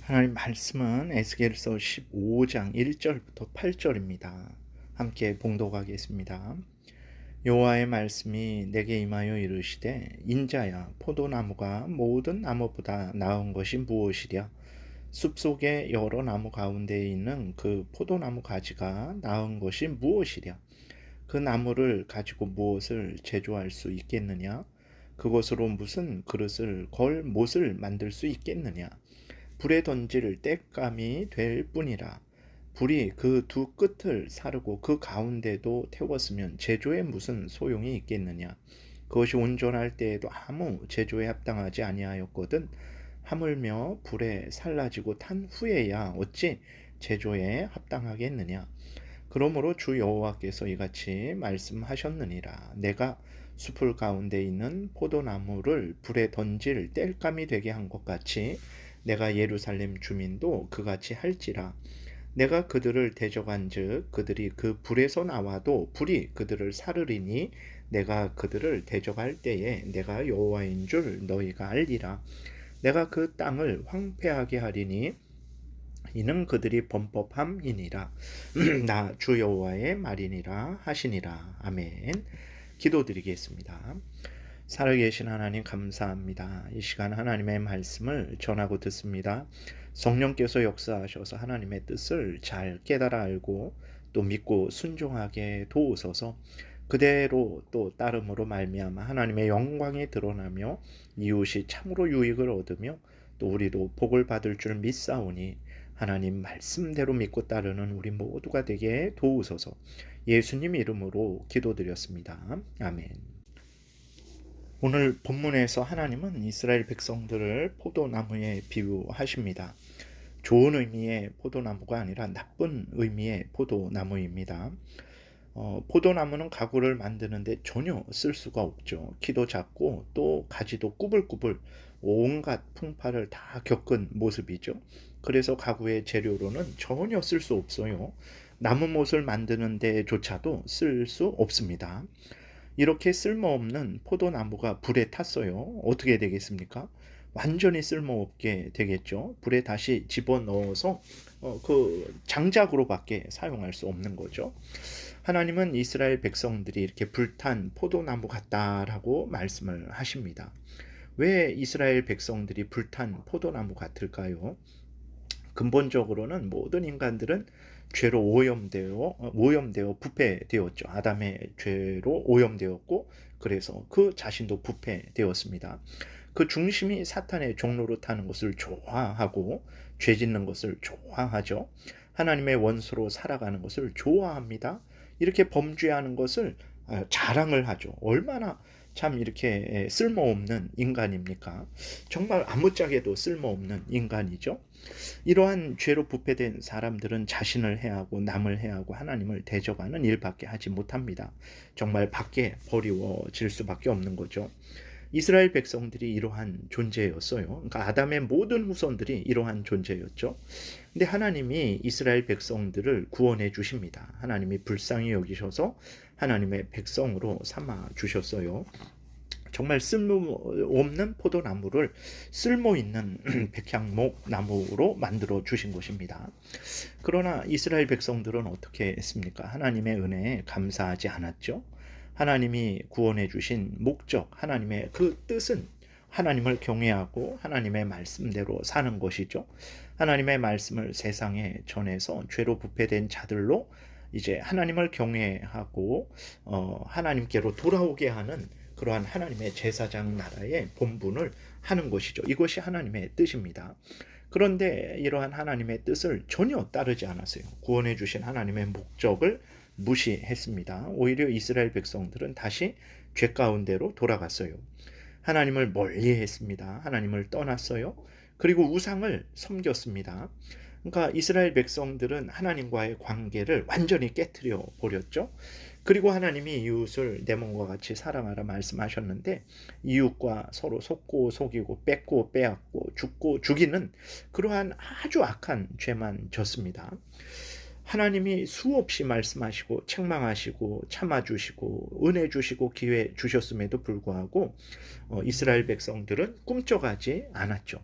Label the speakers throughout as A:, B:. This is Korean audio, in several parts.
A: 하나님 말씀은 에스겔서 15장 1절부터 8절입니다. 함께 봉독하겠습니다. 여호와의 말씀이 내게 임하여 이르시되 인자야 포도나무가 모든 나무보다 나은 것이 무엇이랴. 숲속의 여러 나무 가운데에 있는 그 포도나무 가지가 나은 것이 무엇이랴. 그 나무를 가지고 무엇을 제조할 수 있겠느냐. 그것으로 무슨 그릇을 걸 못을 만들 수 있겠느냐. 불에 던질 땔감이 될 뿐이라. 불이 그 두 끝을 사르고 그 가운데도 태웠으면 제조에 무슨 소용이 있겠느냐. 그것이 온전할 때에도 아무 제조에 합당하지 아니하였거든. 하물며 불에 살라지고 탄 후에야 어찌 제조에 합당하겠느냐. 그러므로 주 여호와께서 이같이 말씀하셨느니라. 내가 숲을 가운데 있는 포도나무를 불에 던질 땔감이 되게 한 것 같이 내가 예루살렘 주민도 그같이 할지라. 내가 그들을 대적한즉 그들이 그 불에서 나와도 불이 그들을 사르리니 내가 그들을 대적할 때에 내가 여호와인 줄 너희가 알리라. 내가 그 땅을 황폐하게 하리니 이는 그들이 범법함이니라. 나 주 여호와의 말이니라 하시니라. 아멘. 기도드리겠습니다. 살아계신 하나님 감사합니다. 이 시간 하나님의 말씀을 전하고 듣습니다. 성령께서 역사하셔서 하나님의 뜻을 잘 깨달아 알고 또 믿고 순종하게 도우소서. 그대로 또 따름으로 말미암아 하나님의 영광이 드러나며 이웃이 참으로 유익을 얻으며 또 우리도 복을 받을 줄 믿사오니 하나님 말씀대로 믿고 따르는 우리 모두가 되게 도우소서. 예수님 이름으로 기도드렸습니다. 아멘. 오늘 본문에서 하나님은 이스라엘 백성들을 포도나무에 비유하십니다. 좋은 의미의 포도나무가 아니라 나쁜 의미의 포도나무입니다. 포도나무는 가구를 만드는데 전혀 쓸 수가 없죠. 키도 작고 또 가지도 꾸불꾸불 온갖 풍파를 다 겪은 모습이죠. 그래서 가구의 재료로는 전혀 쓸 수 없어요. 나무못을 만드는 데조차도 쓸 수 없습니다. 이렇게 쓸모없는 포도나무가 불에 탔어요. 어떻게 되겠습니까? 완전히 쓸모없게 되겠죠. 불에 다시 집어넣어서 그 장작으로밖에 사용할 수 없는 거죠. 하나님은 이스라엘 백성들이 이렇게 불탄 포도나무 같다라고 말씀을 하십니다. 왜 이스라엘 백성들이 불탄 포도나무 같을까요? 근본적으로는 모든 인간들은 죄로 오염되어 부패되었죠. 아담의 죄로 오염되었고 그래서 그 자신도 부패되었습니다. 그 중심이 사탄의 종로로 타는 것을 좋아하고 죄 짓는 것을 좋아하죠. 하나님의 원수로 살아가는 것을 좋아합니다. 이렇게 범죄하는 것을 자랑을 하죠. 얼마나 참 이렇게 쓸모없는 인간입니까? 정말 아무짝에도 쓸모없는 인간이죠. 이러한 죄로 부패된 사람들은 자신을 해하고 남을 해하고 하나님을 대적하는 일밖에 하지 못합니다. 정말 밖에 버리워질 수밖에 없는 거죠. 이스라엘 백성들이 이러한 존재였어요. 그러니까 아담의 모든 후손들이 이러한 존재였죠. 근데 하나님이 이스라엘 백성들을 구원해 주십니다. 하나님이 불쌍히 여기셔서 하나님의 백성으로 삼아 주셨어요. 정말 쓸모없는 포도나무를 쓸모있는 백향목 나무로 만들어 주신 것입니다. 그러나 이스라엘 백성들은 어떻게 했습니까? 하나님의 은혜에 감사하지 않았죠. 하나님이 구원해 주신 목적, 하나님의 그 뜻은 하나님을 경외하고 하나님의 말씀대로 사는 것이죠. 하나님의 말씀을 세상에 전해서 죄로 부패된 자들로 이제 하나님을 경외하고 하나님께로 돌아오게 하는 그러한 하나님의 제사장 나라의 본분을 하는 것이죠. 이것이 하나님의 뜻입니다. 그런데 이러한 하나님의 뜻을 전혀 따르지 않았어요. 구원해 주신 하나님의 목적을 무시했습니다. 오히려 이스라엘 백성들은 다시 죄 가운데로 돌아갔어요. 하나님을 멀리했습니다. 하나님을 떠났어요. 그리고 우상을 섬겼습니다. 그러니까 이스라엘 백성들은 하나님과의 관계를 완전히 깨트려 버렸죠. 그리고 하나님이 이웃을 내 몸과 같이 사랑하라 말씀하셨는데 이웃과 서로 속고 속이고 뺏고 빼앗고 죽고 죽이는 그러한 아주 악한 죄만 졌습니다. 하나님이 수없이 말씀하시고 책망하시고 참아주시고 은혜 주시고 기회 주셨음에도 불구하고 이스라엘 백성들은 꿈쩍하지 않았죠.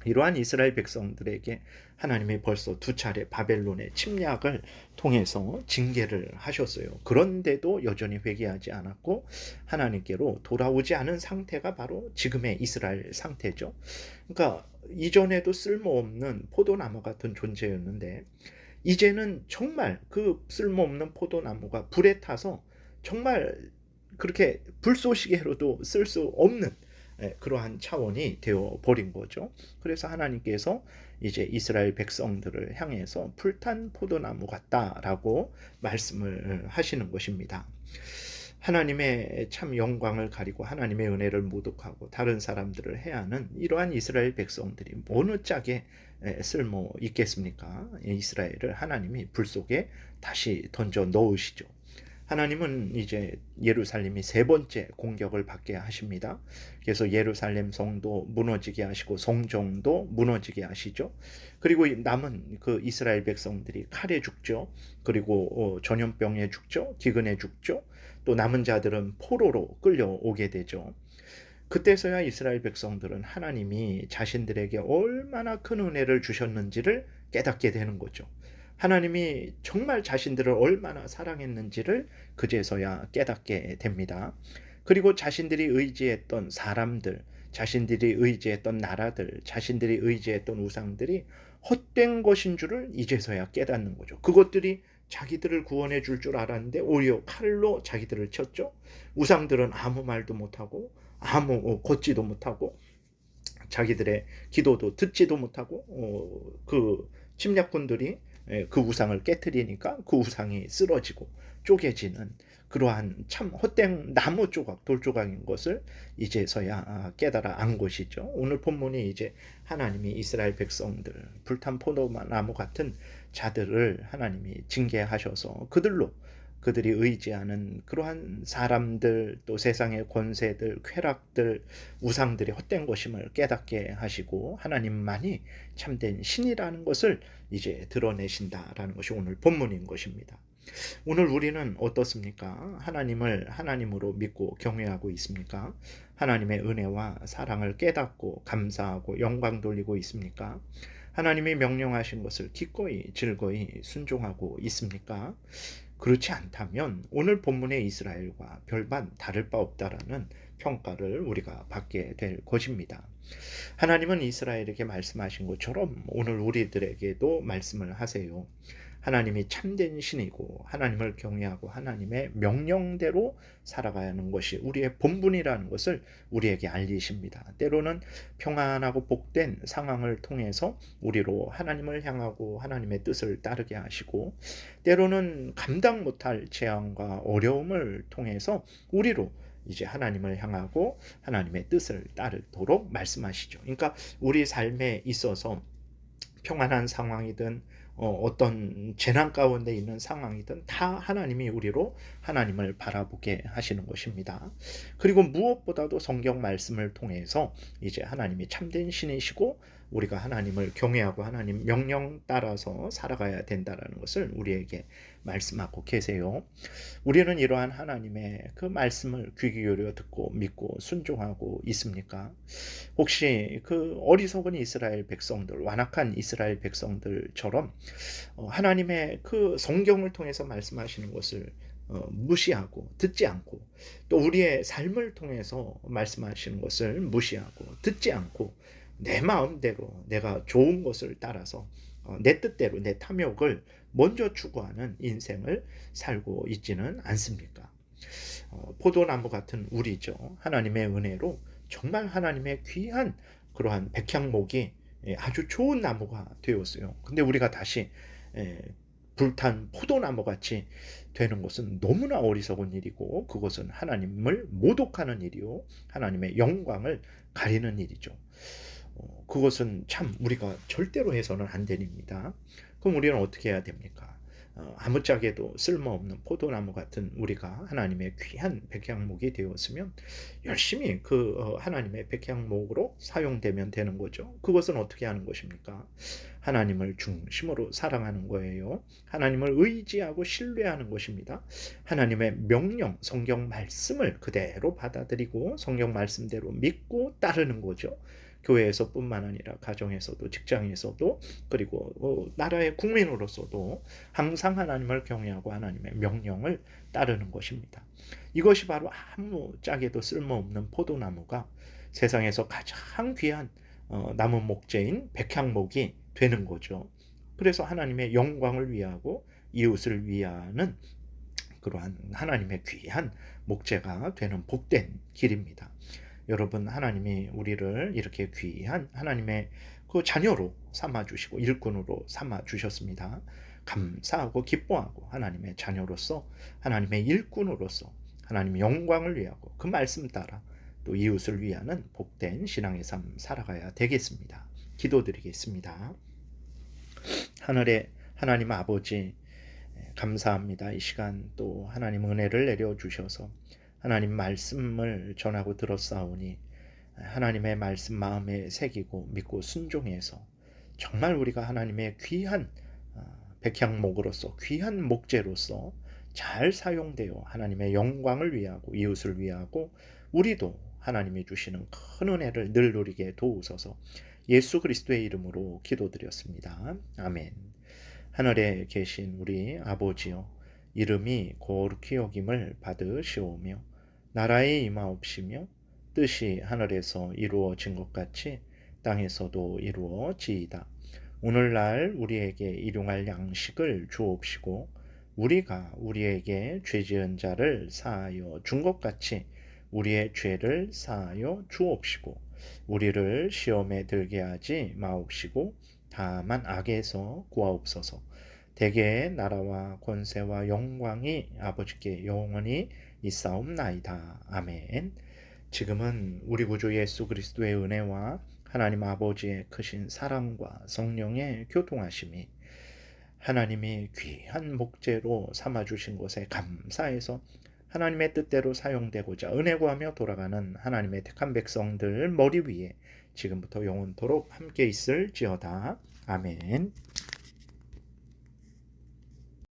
A: 이러한 이스라엘 백성들에게 하나님이 벌써 두 차례 바벨론의 침략을 통해서 징계를 하셨어요. 그런데도 여전히 회개하지 않았고 하나님께로 돌아오지 않은 상태가 바로 지금의 이스라엘 상태죠. 그러니까 이전에도 쓸모없는 포도나무 같은 존재였는데 이제는 정말 그 쓸모없는 포도나무가 불에 타서 정말 그렇게 불쏘시개로도 쓸 수 없는 그러한 차원이 되어 버린 거죠. 그래서 하나님께서 이제 이스라엘 백성들을 향해서 불탄 포도나무 같다라고 말씀을 하시는 것입니다. 하나님의 참 영광을 가리고 하나님의 은혜를 모독하고 다른 사람들을 해하는 이러한 이스라엘 백성들이 어느 짝에 쓸모 있겠습니까? 이스라엘을 하나님이 불 속에 다시 던져 넣으시죠. 하나님은 이제 예루살렘이 세 번째 공격을 받게 하십니다. 그래서 예루살렘 성도 무너지게 하시고 성정도 무너지게 하시죠. 그리고 남은 그 이스라엘 백성들이 칼에 죽죠. 그리고 전염병에 죽죠. 기근에 죽죠. 또 남은 자들은 포로로 끌려오게 되죠. 그때서야 이스라엘 백성들은 하나님이 자신들에게 얼마나 큰 은혜를 주셨는지를 깨닫게 되는 거죠. 하나님이 정말 자신들을 얼마나 사랑했는지를 그제서야 깨닫게 됩니다. 그리고 자신들이 의지했던 사람들, 자신들이 의지했던 나라들, 자신들이 의지했던 우상들이 헛된 것인 줄을 이제서야 깨닫는 거죠. 그것들이 자기들을 구원해 줄 줄 알았는데 오히려 칼로 자기들을 쳤죠. 우상들은 아무 말도 못하고 아무 걷지도 못하고 자기들의 기도도 듣지도 못하고 그 침략군들이 그 우상을 깨뜨리니까 그 우상이 쓰러지고 쪼개지는 그러한 참 헛된 나무 조각, 돌 조각인 것을 이제서야 깨달아 안 것이죠. 오늘 본문이 이제 하나님이 이스라엘 백성들, 불탄 포도나무 같은 자들을 하나님이 징계하셔서 그들이 의지하는 그러한 사람들, 또 세상의 권세들, 쾌락들, 우상들이 헛된 것임을 깨닫게 하시고 하나님만이 참된 신이라는 것을 이제 드러내신다라는 것이 오늘 본문인 것입니다. 오늘 우리는 어떻습니까? 하나님을 하나님으로 믿고 경외하고 있습니까? 하나님의 은혜와 사랑을 깨닫고 감사하고 영광 돌리고 있습니까? 하나님이 명령하신 것을 기꺼이 즐거이 순종하고 있습니까? 그렇지 않다면 오늘 본문의 이스라엘과 별반 다를 바 없다라는 평가를 우리가 받게 될 것입니다. 하나님은 이스라엘에게 말씀하신 것처럼 오늘 우리들에게도 말씀을 하세요. 하나님이 참된 신이고 하나님을 경외하고 하나님의 명령대로 살아가야 하는 것이 우리의 본분이라는 것을 우리에게 알리십니다. 때로는 평안하고 복된 상황을 통해서 우리로 하나님을 향하고 하나님의 뜻을 따르게 하시고 때로는 감당 못할 재앙과 어려움을 통해서 우리로 이제 하나님을 향하고 하나님의 뜻을 따르도록 말씀하시죠. 그러니까 우리 삶에 있어서 평안한 상황이든 어떤 재난 가운데 있는 상황이든 다 하나님이 우리로 하나님을 바라보게 하시는 것입니다. 그리고 무엇보다도 성경 말씀을 통해서 이제 하나님이 참된 신이시고 우리가 하나님을 경외하고 하나님 명령 따라서 살아가야 된다는 것을 우리에게 말씀하고 계세요. 우리는 이러한 하나님의 그 말씀을 귀 기울여 듣고 믿고 순종하고 있습니까? 혹시 그 어리석은 이스라엘 백성들, 완악한 이스라엘 백성들처럼 하나님의 그 성경을 통해서 말씀하시는 것을 무시하고 듣지 않고 또 우리의 삶을 통해서 말씀하시는 것을 무시하고 듣지 않고 내 마음대로 내가 좋은 것을 따라서 내 뜻대로 내 탐욕을 먼저 추구하는 인생을 살고 있지는 않습니까? 포도나무 같은 우리죠. 하나님의 은혜로 정말 하나님의 귀한 그러한 백향목이 아주 좋은 나무가 되었어요. 근데 우리가 다시 불탄 포도나무 같이 되는 것은 너무나 어리석은 일이고 그것은 하나님을 모독하는 일이요 하나님의 영광을 가리는 일이죠. 그것은 참 우리가 절대로 해서는 안 됩니다. 그럼 우리는 어떻게 해야 됩니까? 아무짝에도 쓸모없는 포도나무 같은 우리가 하나님의 귀한 백향목이 되었으면 열심히 그 하나님의 백향목으로 사용되면 되는 거죠. 그것은 어떻게 하는 것입니까? 하나님을 중심으로 사랑하는 거예요. 하나님을 의지하고 신뢰하는 것입니다. 하나님의 명령, 성경 말씀을 그대로 받아들이고 성경 말씀대로 믿고 따르는 거죠. 교회에서뿐만 아니라 가정에서도 직장에서도 그리고 나라의 국민으로서도 항상 하나님을 경외하고 하나님의 명령을 따르는 것입니다. 이것이 바로 아무 짝에도 쓸모없는 포도나무가 세상에서 가장 귀한 나무 목재인 백향목이 되는 거죠. 그래서 하나님의 영광을 위하고 이웃을 위하는 그러한 하나님의 귀한 목재가 되는 복된 길입니다. 여러분, 하나님이 우리를 이렇게 귀한 하나님의 그 자녀로 삼아주시고 일꾼으로 삼아주셨습니다. 감사하고 기뻐하고 하나님의 자녀로서 하나님의 일꾼으로서 하나님의 영광을 위하고 그 말씀 따라 또 이웃을 위하는 복된 신앙의 삶 살아가야 되겠습니다. 기도드리겠습니다. 하늘의 하나님 아버지, 감사합니다. 이 시간 또 하나님 은혜를 내려주셔서 하나님 말씀을 전하고 들었사오니 하나님의 말씀 마음에 새기고 믿고 순종해서 정말 우리가 하나님의 귀한 백향목으로서 귀한 목재로서 잘 사용되어 하나님의 영광을 위하고 이웃을 위하고 우리도 하나님이 주시는 큰 은혜를 늘 누리게 도우소서. 예수 그리스도의 이름으로 기도드렸습니다. 아멘. 하늘에 계신 우리 아버지여, 이름이 거룩히 여김을 받으시오며 나라에 임하옵시며 뜻이 하늘에서 이루어진 것 같이 땅에서도 이루어지이다. 오늘날 우리에게 일용할 양식을 주옵시고 우리가 우리에게 죄 지은 자를 사하여 준 것 같이 우리의 죄를 사하여 주옵시고 우리를 시험에 들게 하지 마옵시고 다만 악에서 구하옵소서. 대개의 나라와 권세와 영광이 아버지께 영원히 있사옵나이다. 아멘. 지금은 우리 구주 예수 그리스도의 은혜와 하나님 아버지의 크신 사랑과 성령의 교통하심이 하나님이 귀한 목재로 삼아주신 것에 감사해서 하나님의 뜻대로 사용되고자 은혜 구하며 돌아가는 하나님의 택한 백성들 머리 위에 지금부터 영원토록 함께 있을지어다. 아멘.